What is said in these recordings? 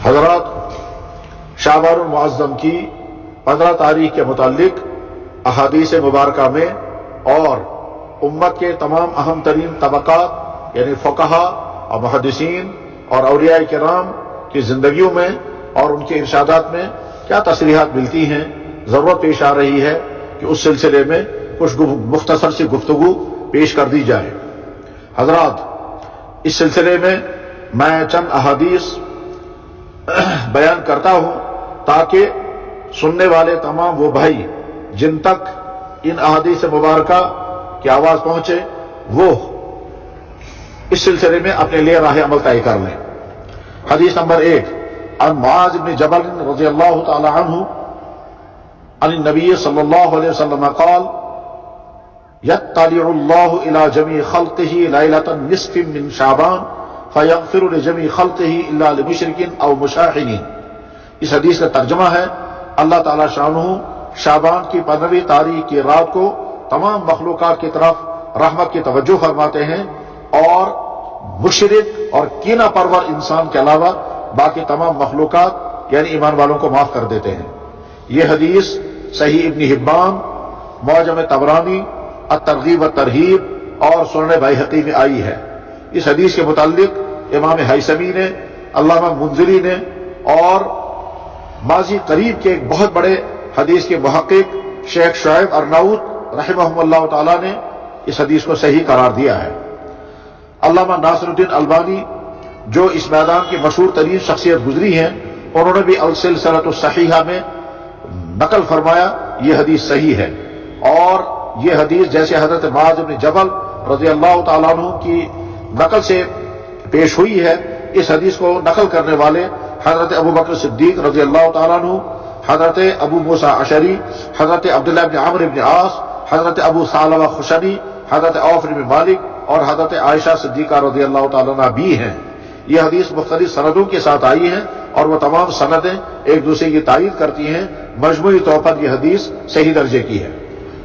حضرات، شعبان المعظم کی 15 تاریخ کے متعلق احادیث مبارکہ میں اور امت کے تمام اہم ترین طبقات یعنی فقہا اور محدثین اور اولیاء کرام کی زندگیوں میں اور ان کے ارشادات میں کیا تصریحات ملتی ہیں، ضرورت پیش آ رہی ہے کہ اس سلسلے میں کچھ مختصر سی گفتگو پیش کر دی جائے۔ حضرات، اس سلسلے میں میں چند احادیث بیان کرتا ہوں تاکہ سننے والے تمام وہ بھائی جن تک ان احادیث مبارکہ کی آواز پہنچے وہ اس سلسلے میں اپنے لیے راہ عمل طے کر لیں۔ حدیث نمبر 1، عن معاذ بن جبل رضی اللہ تعالی عنہ عن النبی صلی اللہ علیہ وسلم قال يطلع الله الى جميع خلقه ليلة نصف من شعبان فيغفر لجميع خلقه الا لمشرك او مشاحن۔ اس حدیث کا ترجمہ ہے، اللہ تعالی شانہ شعبان کی 15ویں تاریخ کی رات کو تمام مخلوقات کی طرف رحمت کی توجہ فرماتے ہیں اور مشرک اور کینہ پرور انسان کے علاوہ باقی تمام مخلوقات یعنی ایمان والوں کو معاف کر دیتے ہیں۔ یہ حدیث صحیح ابن حبان، معجم طبرانی، الترغیب والترہیب اور سنن بیہقی میں آئی ہے۔ اس حدیث کے متعلق امام حیثمی نے، علامہ منذری نے اور ماضی قریب کے ایک بہت بڑے حدیث کے محقق شیخ شعیب ارناؤت رحمہ اللہ تعالی نے اس حدیث کو صحیح قرار دیا ہے۔ علامہ ناصر الدین البانی جو اس میدان کی مشہور ترین شخصیت گزری ہیں، انہوں نے بھی السلسلۃ الصحیحہ میں نقل فرمایا یہ حدیث صحیح ہے، اور یہ حدیث جیسے حضرت معاذ بن جبل رضی اللہ تعالیٰ عنہ کی نقل سے پیش ہوئی ہے، اس حدیث کو نقل کرنے والے حضرت ابو بکر صدیق رضی اللہ تعالیٰ عنہ، حضرت ابو موسیٰ اشعری، حضرت عبداللہ بن عمرو بن عاص، حضرت ابو ثعلبہ خشنی، حضرت عوف بن مالک اور حضرت عائشہ صدیقہ رضی اللہ تعالیٰ عنہ بھی ہیں۔ یہ حدیث مختلف سندوں کے ساتھ آئی ہیں اور وہ تمام سندیں ایک دوسرے کی تائید کرتی ہیں، مجموعی طور پر یہ حدیث صحیح درجے کی ہے۔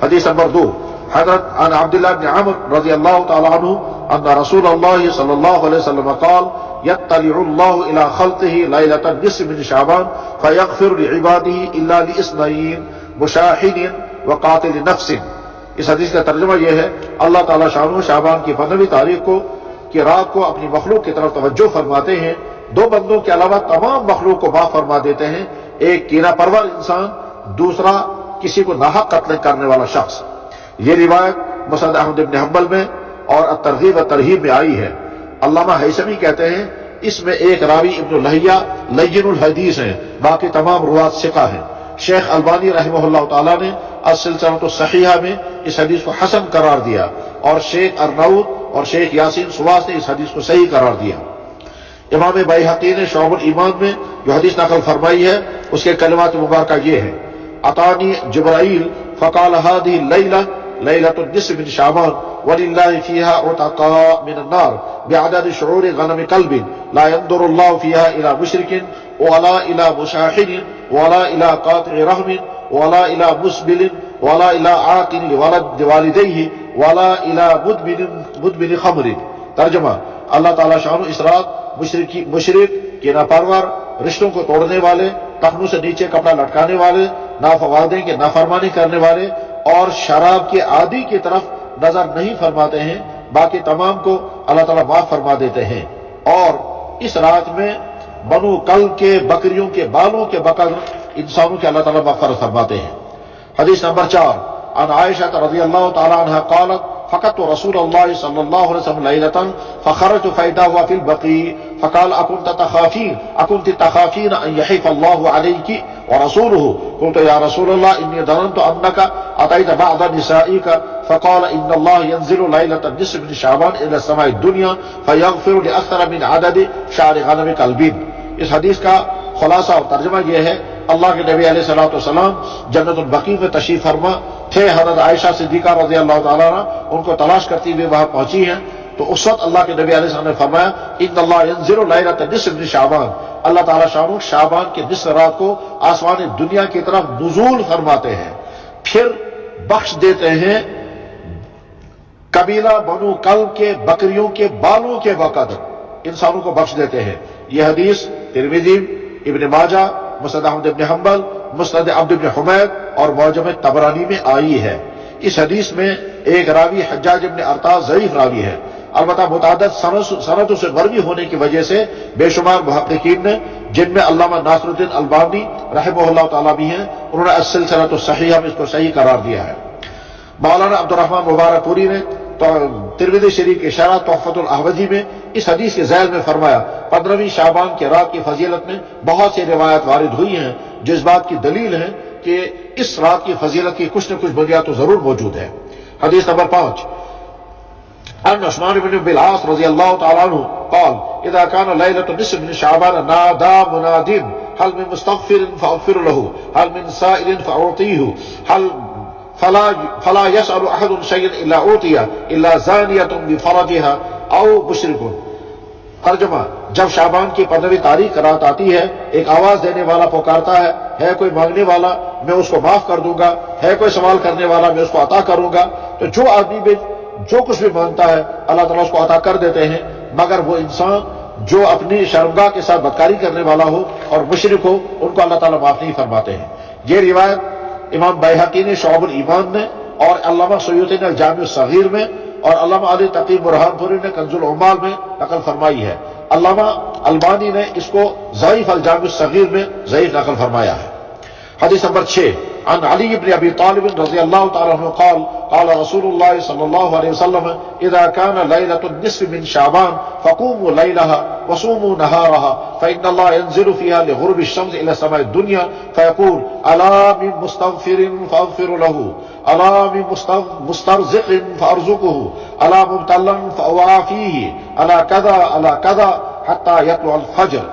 حدیث نمبر 2، حضرت عن عبداللہ بن عمرو رضی اللہ تعالی عنہ ان رسول اللہ صلی اللہ علیہ وسلم قال يطلع الله الى خلقه ليلة النصف من شعبان فيغفر لعباده الا لاثنين مشاحن وقاتل نفس۔ اس حدیث کا ترجمہ یہ ہے، اللہ تعالی شانہ شعبان کی 15ویں تاریخ کی رات کو اپنی مخلوق کی طرف توجہ فرماتے ہیں، دو بندوں کے علاوہ تمام مخلوق کو معاف فرما دیتے ہیں، ایک کینہ پرور انسان، دوسرا کسی کو ناحق قتل کرنے والا شخص۔ یہ روایت مسند احمد بن حنبل میں اور الترغیب والترہیب میں آئی ہے۔ علامہ حیثمی کہتے ہیں اس میں ایک راوی ابن لہیہ لین الحدیث ہیں، باقی تمام روات ثقہ ہیں۔ شیخ البانی رحمہ اللہ تعالیٰ نے السلسلۃ الصحیحہ میں اس حدیث کو حسن قرار دیا اور شیخ ارناؤت اور شیخ یاسین سواس نے اس حدیث کو صحیح قرار دیا۔ امام بیہقی نے شعب الایمان میں جو حدیث نقل فرمائی ہے اس کے کلمات مبارکہ یہ ہے، اتانی جبرائیل فقال هذه الليلة ليلة النصف من شعبان ولله فيها عتقاء من النار بعدد شعور غنم قلب لا ينظر الله فيها إلى مشرك ولا إلى مشاحن ولا إلى قاطع رحم ولا إلى مسبل ولا إلى عاق لوالديه ولا إلى مدمن خمر۔ ترجمہ، اللہ تعالیٰ شان و اس رات مشرک کے ناپرور، رشتوں کو توڑنے والے، ٹخنوں سے نیچے کپڑا لٹکانے والے، نافرمانی کے نافرمانی کرنے والے اور شراب کے عادی کی طرف نظر نہیں فرماتے ہیں، باقی تمام کو اللہ تعالیٰ معاف فرما دیتے ہیں۔ اور اس رات میں بنو کلب کے بکریوں کے بالوں کے بقر انسانوں کے اللہ تعالیٰ مغفرت فرماتے ہیں۔ حدیث نمبر 4، عن عائشہ رضی اللہ تعالی عنہ قالت فقدت رسول الله صلى الله عليه وسلم ليلة فخرجت فإذا هو في البقيع فقال أكنت تخافين أن يحيف الله عليك ورسوله؟ قلت يا رسول الله إني ظننت أنك أتيت بعض نسائك، فقال إن الله ينزل ليلة النصف من شعبان إلى السماء الدنيا فيغفر لأكثر من عدد شعر غنم قلبين۔ اس حدیث کا خلاصہ اور ترجمہ یہ ہے، اللہ کے نبی علیہ الصلوۃ والسلام جنت البقیع میں تشریف فرما تھے، حضرت عائشہ صدیقہ رضی اللہ تعالیٰ عنہ ان کو تلاش کرتی ہوئے وہاں پہنچی ہیں، تو اس وقت اللہ کے نبی علیہ السلام نے فرمایا ان اللہ ينزل ليلة النصف من شعبان، اللہ تعالیٰ شانہ شعبان کے نصف رات کو آسمان دنیا کی طرف نزول فرماتے ہیں، پھر بخش دیتے ہیں قبیلہ بنو کلب کے بکریوں کے بالوں کے بقدر انسانوں کو بخش دیتے ہیں۔ یہ حدیث ترمذی ابن ماجہ، مسند احمد بن حنبل، مسند عبد بن حمید اور معجم طبرانی میں آئی ہے۔ اس حدیث میں ایک راوی حجاج بن ارطا ضعیف راوی ہے، البتہ متعدد سندوں سے مروی ہونے کی وجہ سے بے شمار محققین نے، جن میں علامہ ناصر الدین البانی رحمہ اللہ تعالیٰ بھی ہیں، انہوں نے السلسلۃ الصحیحہ میں اس کو صحیح قرار دیا ہے۔ مولانا عبد الرحمن مبارک پوری نے ترمذی شریف کی شرح تحفۃ الاحوذی میں اس حدیث کے ذیل میں فرمایا، 15ویں شعبان کی رات کی فضیلت میں بہت سی روایات وارد ہوئی ہیں جو اس بات کی دلیل ہے کہ اس رات کی فضیلت کی کچھ نہ کچھ بنیاد تو ضرور موجود ہے۔ حدیث نمبر 5، ان عثمان بن ابی العاص رضی اللہ تعالیٰ عنہ قال اذا كان ليلة النصف من شعبان نادى مناد هل من مستغفر فاغفر له هل من سائل فاعطيه هل فلا يسأل احد شيئا الا اعطيه الا زانية بفرجها او مشرك۔ ترجمہ، جب شعبان کی 15ویں تاریخ رات آتی ہے، ایک آواز دینے والا پکارتا ہے کوئی مانگنے والا میں اس کو معاف کر دوں گا، ہے کوئی سوال کرنے والا میں اس کو عطا کروں گا۔ تو جو آدمی بھی جو کچھ بھی مانگتا ہے اللہ تعالیٰ اس کو عطا کر دیتے ہیں، مگر وہ انسان جو اپنی شرمگاہ کے ساتھ بدکاری کرنے والا ہو اور مشرک ہو، ان کو اللہ تعالیٰ معاف نہیں فرماتے ہیں۔ یہ روایت امام بیہقی نے شعب الایمان میں اور علامہ سیوطی نے الجامع الصغیر میں اور علامہ علی تقی برہان پوری نے کنز العمال میں نقل فرمائی ہے۔ علامہ البانی نے اس کو ضعیف الجامع الصغیر میں ضعیف نقل فرمایا ہے۔ حدیث نمبر 6، عن علی بن ابی طالب رضی اللہ تعالیٰ عنہ قال قال رسول اللہ صلی اللہ علیہ وسلم اذا كان ليلة النصف من شعبان فقوموا ليلها وصوموا نهارها فإن الله ينزل فيها لغروب الشمس إلى سماء الدنيا فيقول ألا من مستغفر فأغفر له ألا من مسترزق فأرزقه ألا مبتلا فأوافيه ألا كذا ألا كذا حتى يطلع الفجر۔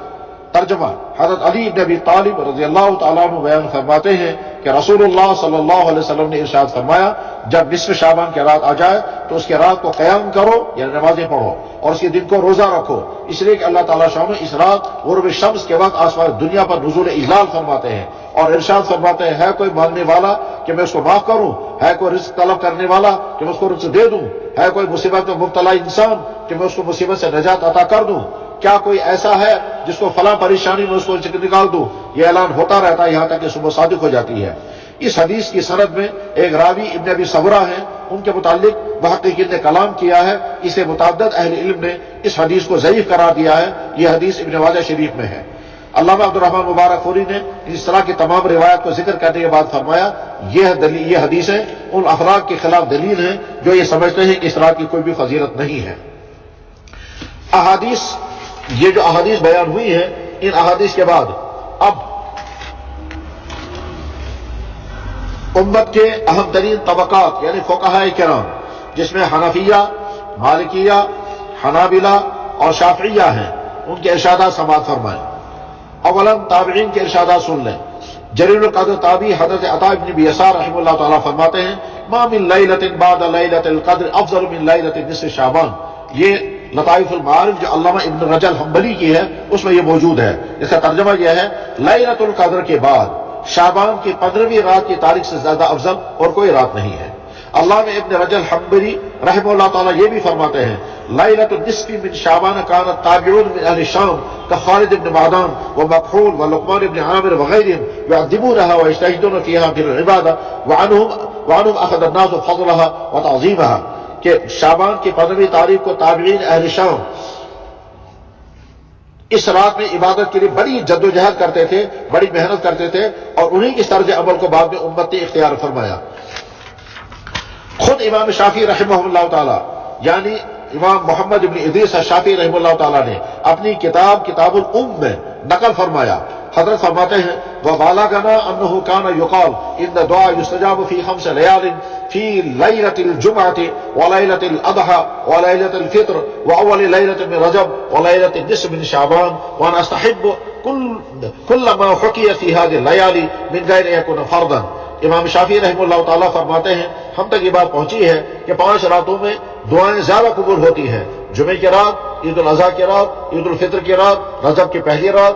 ترجمہ، حضرت علی بن ابی طالب رضی اللہ تعالیٰ عنہ بیان فرماتے ہیں کہ رسول اللہ صلی اللہ علیہ وسلم نے ارشاد فرمایا، جب نصف شعبان کی رات آ جائے تو اس کی رات کو قیام کرو یعنی نمازیں پڑھو اور اس کے دن کو روزہ رکھو، اس لیے کہ اللہ تعالیٰ شام اس رات غروب شمس کے وقت آسمان دنیا پر نزول اجلال فرماتے ہیں اور ارشاد فرماتے ہیں، ہے کوئی مانگنے والا کہ میں اس کو معاف کروں، ہے کوئی رزق طلب کرنے والا کہ میں اس کو رزق دے دوں، ہے کوئی مصیبت میں مبتلا انسان کہ میں اس کو مصیبت سے نجات عطا کر دوں، کیا کوئی ایسا ہے جس کو فلاں پریشانی میں اس کو نکال دوں۔ یہ اعلان ہوتا رہتا ہے یہاں تک کہ صبح صادق ہو جاتی ہے۔ اس حدیث کی سند میں ایک راوی ابن ابی صبرہ ہیں، ان کے متعلق محققین نے کلام کیا ہے، اسے متعدد اہل علم نے اس حدیث کو ضعیف قرار دیا ہے۔ یہ حدیث ابن ماجہ شریف میں ہے۔ علامہ عبد الرحمن مبارک فوری نے اس طرح کی تمام روایت کو ذکر کرنے کے بعد فرمایا، یہ حدیثیں ان افراد کے خلاف دلیل ہیں جو یہ سمجھتے ہیں کہ اس طرح کی کوئی بھی فضیلت نہیں ہے۔ یہ جو احادیث بیان ہوئی ہیں، ان احادیث کے بعد اب امت کے اہم ترین طبقات یعنی فقہاء کرام، جس میں حنفیہ، مالکیہ، حنابلہ اور شافعیہ ہیں، ان کے ارشادات سماعت فرمائیں۔ اولا تابعین کے ارشادات سن لیں۔ جریر القدر تابعی حضرت عطاء بن یسار رحمہ اللہ تعالیٰ فرماتے ہیں، ما من لیلۃ بعد لیلۃ القدر افضل من لیلۃ نصف شعبان۔ یہ لطائف المعارف جو علامہ ابن رجب الحنبلی کی ہے اس میں یہ موجود ہے۔ اس کا ترجمہ یہ ہے، لیلۃ القدر کے بعد شعبان کی 15ویں رات کی تاریخ سے زیادہ افضل اور کوئی رات نہیں ہے۔ علامہ ابن رجب الحنبلی رحمہ اللہ تعالیٰ یہ بھی فرماتے ہیں، لیلۃ النصف من شعبان كانت تابعون من اہل الشام كخالد بن معدان ومكحول ولقمان بن عامر وغيرهم يعظمونها ويجتهدون فيها في العبادة وعنهم اخذ الناس فضلها وتعظيمها۔ کہ شعبان کی 15ویں تاریخ کو تابعین اہل شام اس رات میں عبادت کے لیے بڑی جدوجہد کرتے تھے، بڑی محنت کرتے تھے اور انہی اس طرز عمل کو بعد میں امت نے اختیار فرمایا۔ خود امام شافعی رحمہ اللہ تعالی یعنی امام محمد ابن ادریس الشافعی رحمہ اللہ تعالی نے اپنی کتاب الام میں نقل فرمایا، حضرت فرماتے ہیں، وَبَلَغَنَا أَنَّهُ كَانَ يُقَالُ إِنَّ الدُّعَاءَ يُسْتَجَابُ فِي 5 لَيَالٍ فِي لَيْلَةِ الْجُمْعَةِ وَلَيْلَةِ الْأَضْحَى وَلَيْلَةِ الْفِطْرِ وَأَوَّلِ لَيْلَةٍ مِّن رَجَبٍ وَلَيْلَةِ النِّصْفِ مِن شَعْبَانَ وَأَنَا أَسْتَحِبُّ كُلَّ مَا حُكِيَ فِي هَذِهِ اللَّيَالِي مِن غَيْرِ أَن يَكُونَ فَرْضًا۔ امام شافعی رحمہ اللہ تعالیٰ فرماتے ہیں، ہم تک یہ بات پہنچی ہے کہ 5 راتوں میں دعائیں زیادہ قبول ہوتی ہیں، جمعے کی رات، عید الاضحیٰ کی رات، عید الفطر کی رات، رجب کی پہلی رات،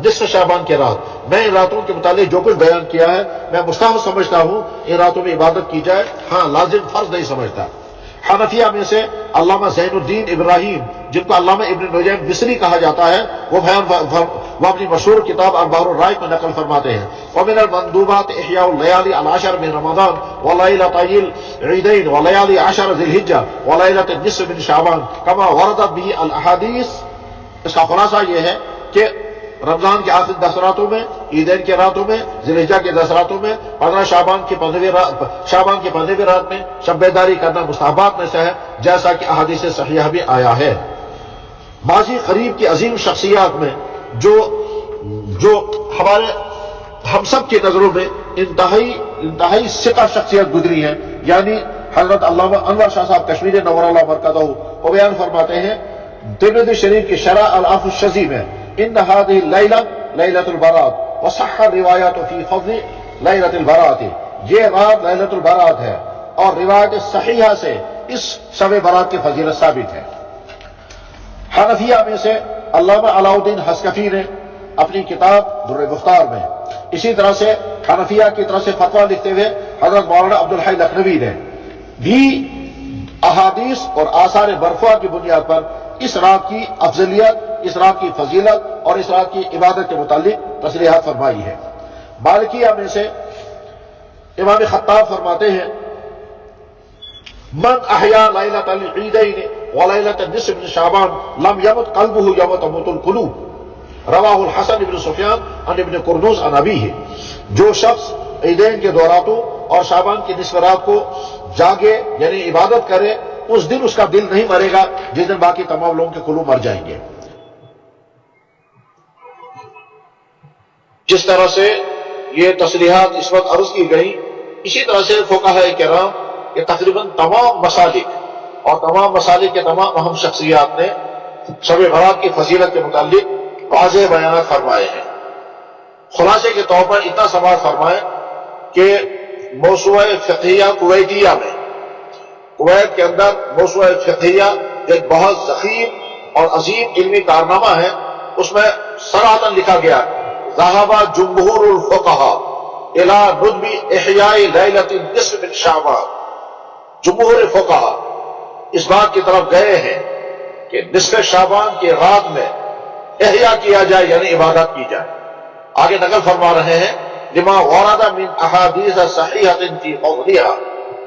نصف شعبان کی رات۔ میں ان راتوں کے متعلق جو کچھ بیان کیا ہے میں مستحب سمجھتا ہوں ان راتوں میں عبادت کی جائے، ہاں لازم فرض نہیں سمجھتا۔ حنفیہ میں سے علامہ زین الدین ابراہیم، جن کو علامہ ابن نجیم مصری کہا جاتا ہے، وہ اپنی مشہور کتاب اخبار الرائے میں نقل فرماتے ہیں ومن المندوبات احیاء اللیالی العشر من رمضان ولیلتي العیدین ولیالی عشر ذی الحجہ ولیلۃ النصف من شعبان کما وردت به الاحادیث۔ اس کا خلاصہ یہ ہے کہ رمضان کے آخری 10 راتوں میں، عیدین کی راتوں میں، ذی الحجہ کے 10 راتوں میں، 15 شعبان کی 15ویں رات میں شب بیداری کرنا مستحبات میں سے ہے، جیسا کہ احادیث صحیحہ بھی آیا ہے۔ ماضی قریب کی عظیم شخصیات میں جو ہم سب کی نظروں میں انتہائی ثقہ شخصیت گزری ہے، یعنی حضرت علامہ انور شاہ صاحب کشمیری نور اللہ برکاتہ وہ بیان فرماتے ہیں ترمذی شریف کی شرح العاف الشذی میں ان هذه الليلة ليلة البرات وصح الروایات فی فضل ليلة البرات، یہ رات لیلۃ البرات ہے اور روایت صحیحہ سے اس شب برات کی فضیلت ثابت ہے۔ حنفیہ میں سے علامہ علاء الدین حسکفی نے اپنی کتاب در گفتار میں، اسی طرح سے حنفیہ کی طرف سے فتویٰ لکھتے ہوئے حضرت مولانا عبدالحی لکھنوی نے بھی احادیث اور آثار مرفوعہ کی بنیاد پر اس رات کی افضلیت، اس رات کی فضیلت اور اس رات کی عبادت کے متعلق تصریحات فرمائی ہے۔ مالکیہ میں سے امام خطاب فرماتے ہیں من احیا لیلۃ العیدین ولیلۃ النصف من شعبان لم یمت قلبہ یوم تموت القلوب، رواہ الحسن بن سفیان عن ابن قرنوس عن ابیہ، جو شخص عیدین کے 2 راتوں اور شعبان کی نصف رات کو جاگے یعنی عبادت کرے، اس دن اس کا دل نہیں مرے گا جس دن باقی تمام لوگوں کے قلوب مر جائیں گے۔ جس طرح سے یہ تصریحات اس وقت عرض کی گئی، اسی طرح سے فقہاء کرام کہ تقریباً تمام مسالک اور تمام مسالک کے تمام اہم شخصیات نے شب برات کی فضیلت کے متعلق واضح بیانات فرمائے ہیں۔ خلاصے کے طور پر اتنا سماعت فرمائے کہ موسوعہ فقہیہ کویتیہ میں، کویت کے اندر موسوعہ فقہیہ ایک بہت ضخیم اور عظیم علمی کارنامہ ہے، اس میں صراحتاً لکھا گیا ذهب جمہور الفقہاء الى ندب احیاء لیلۃ النصف من شعبان، جمہور فقہاء اس بات کی طرف گئے ہیں کہ نصف شعبان کی رات میں احیاء کیا جائے یعنی عبادت کی جائے۔ آگے نقل فرما رہے ہیں لما ورد من احادیث صحیحۃ فی فضلها،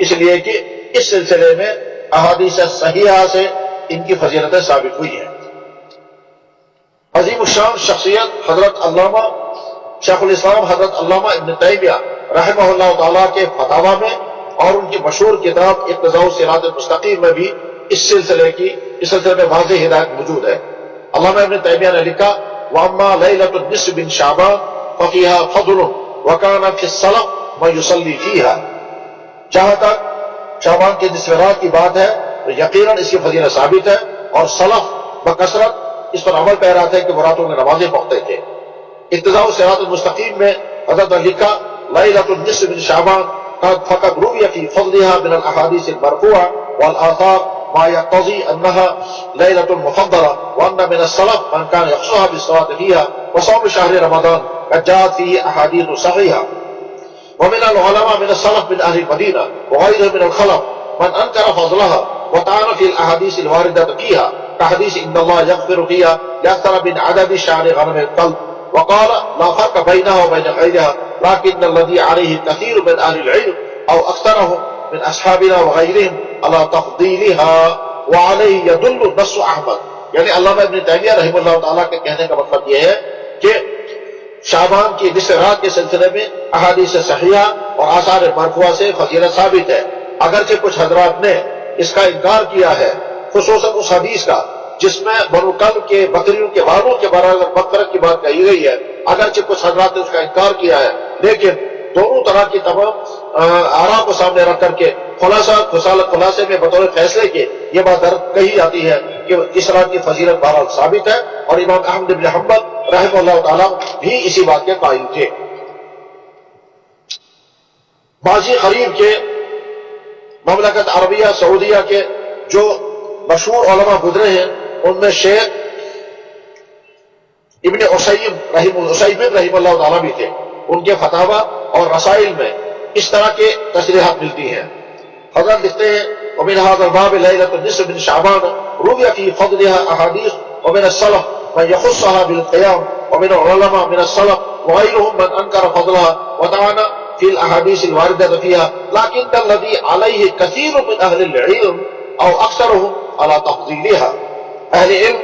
اس لیے کہ اس سلسلے میں احادیث صحیحہ سے ان کی فضیلتیں ثابت ہوئی ہیں۔ عظیم الشان شخصیت حضرت علامہ شیخ الاسلام حضرت علامہ ابن تیمیہ رحمہ اللہ تعالیٰ کے فتاویٰ میں اور ان کی مشہور کتاب اقتضاء الصراط المستقیم میں بھی اس سلسلے میں واضح ہدایت موجود ہے۔ علامہ ابن تیمیہ نے لکھا وَأَمَّا لَيْلَةُ النِّصْفِ مِن شَعْبَانَ فَفِيهَا فَضْلٌ وَكَانَ فِي السَّلَفِ مَن يُصَلِّي فِيهَا، جہاں تک شعبان کی نصف رات کی بات ہے تو یقیناً اس کی فضیلت ثابت ہے، اور سلف بکثرت اس پر عمل پیرا تھے کہ وہ راتوں میں نمازیں پڑھتے تھے۔ اقتضاء الصراط المستقیم میں حضرت نے لکھا لیلۃ النصف من شعبان فقد روی فی فضلها من الاحادیث المرفوعة والآثار ما يقتضي انها ليلة مفضلة وان من السلف من كان يخصها بالصلاة فيها وصوم شهر رمضان قد جاءت فيه احاديث صحيحة، ومن العلماء من السلف من اهل المدينة وغيرهم من الخلف من انكر فضلها وطعن في الاحاديث الواردة فيها كحديث ان الله يغفر فيها لاكثر من عدد شعر غنم القلب، وقال لا فرق بينها وبين غيرها لكن الذي عليه كثير من اهل العلم او اكثرهم من اصحابنا وغيرهم على تفضيلها وعليه يدل نص احمد۔ یعنی علامہ ابن تیمیہ رحمہ اللہ تعالیٰ کے کہنے کا مطلب یہ ہے کہ شعبان کی نصف رات کے سلسلے میں احادیث صحیحہ اور آثار مرفوعہ سے فضیلت ثابت ہے، اگرچہ کچھ حضرات نے اس کا انکار کیا ہے، خصوصاً اس حدیث کا جس میں بنو کلب کے بکریوں کے بالوں کے برابر مغفرت کی بات کہی گئی ہے، اگرچہ کچھ حضرات نے اس کا انکار کیا ہے، لیکن دونوں طرح کی تمام آراء کو سامنے رکھ کر کے خلاصے میں بطور فیصلے کے یہ بات درج کہی جاتی ہے کہ اس رات کی فضیلت بہرحال ثابت ہے، اور امام احمد بن حنبل رحمہ اللہ تعالیٰ بھی اسی بات کے قائل تھے۔ ماضی قریب کے مملکت عربیہ سعودیہ کے جو مشہور علماء گزرے ہیں ان میں شیخ ابن عثیمین رحمہ اللہ تعالیٰ بھی تھے، ان کے فتاویٰ اور رسائل میں اس طرح کے تصریحات ملتی ہیں۔ حضرت لکھتے ہیں ومن هذا الباب ليلة النصف من شعبان روي في فضلها احاديث ومن السلف من يخصها بالقيام ومن العلماء من السلف وغيرهم من أنكر فضلها وطعن في الأحاديث الواردة فيها، لكن الذي عليه كثير من أهل العلم أو أكثرهم على تفضيلها. اہل علم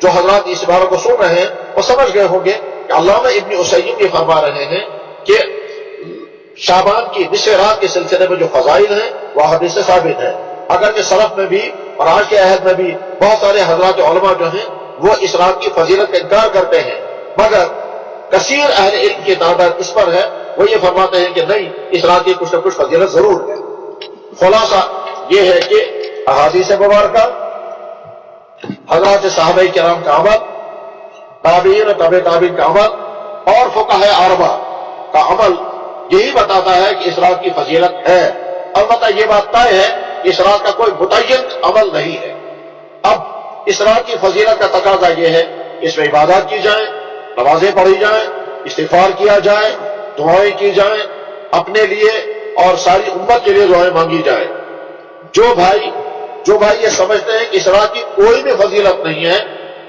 جو حضرات اس عبارت کو سن رہے ہیں وہ سمجھ گئے ہوں گے کہ علامہ ابن عثیمین یہ فرما رہے ہیں کہ شعبان کی نصف رات کے سلسلے میں جو فضائل ہیں وہ حدیث سے ثابت ہیں، اگرچہ سلف میں بھی اور آج کے عہد میں بھی بہت سارے حضرات علماء جو ہیں وہ اس رات کی فضیلت کا انکار کرتے ہیں، مگر کثیر اہل علم کی تعداد اس پر ہے وہ یہ فرماتے ہیں کہ نہیں، اس رات کی کچھ نہ کچھ فضیلت ضرور ہے۔ خلاصہ یہ ہے کہ احادیث مبارکہ، حضرات صحابہ کرام کا عمل، تابعین اور تبع تابعین کا عمل اور فقہاء اربعہ کا عمل یہی بتاتا ہے کہ اس رات کی فضیلت ہے۔ البتہ یہ بات طے ہے کہ اس رات کا کوئی متعین عمل نہیں ہے۔ اب اس رات کی فضیلت کا تقاضا یہ ہے کہ اس میں عبادات کی جائیں، نمازیں پڑھی جائیں، استغفار کیا جائے، دعائیں کی جائیں، اپنے لیے اور ساری امت کے لیے دعائیں مانگی جائیں۔ جو بھائی یہ سمجھتے ہیں کہ اس رات کی کوئی بھی فضیلت نہیں ہے،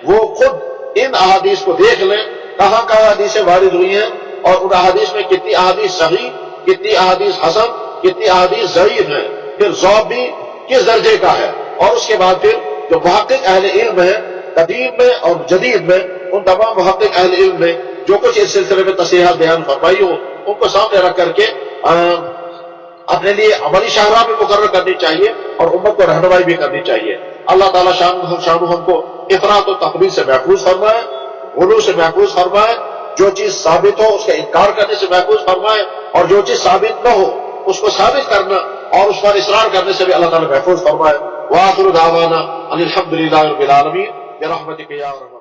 وہ خود ان احادیث کو دیکھ لیں کہاں کہاں حدیثیں وارد ہوئی ہیں اور ان احادیث میں کتنی احادیث صحیح، کتنی احادیث حسن، کتنی احادیث ضعیف ہیں، پھر ذوق بھی کس درجے کا ہے، اور اس کے بعد پھر جو محقق اہل علم ہیں قدیم میں اور جدید میں، ان تمام محقق اہل علم میں جو کچھ اس سلسلے میں تصحیحات بیان فرمائی ہو ان کو سامنے رکھ کر کے اپنے لیے عملی شاہراہ بھی مقرر کرنی چاہیے اور امت کو رہنمائی بھی کرنی چاہیے۔ اللہ تعالیٰ شان ہم کو افراط و تفریط سے محفوظ فرمائے، غلو سے محفوظ فرمائے، جو چیز ثابت ہو اس کا انکار کرنے سے محفوظ فرمائے، اور جو چیز ثابت نہ ہو اس کو ثابت کرنا اور اس پر اصرار کرنے سے بھی اللہ تعالیٰ محفوظ فرمائے۔ وآخر دعوانا ان الحمد للہ رب العالمین برحمتک یا ارحم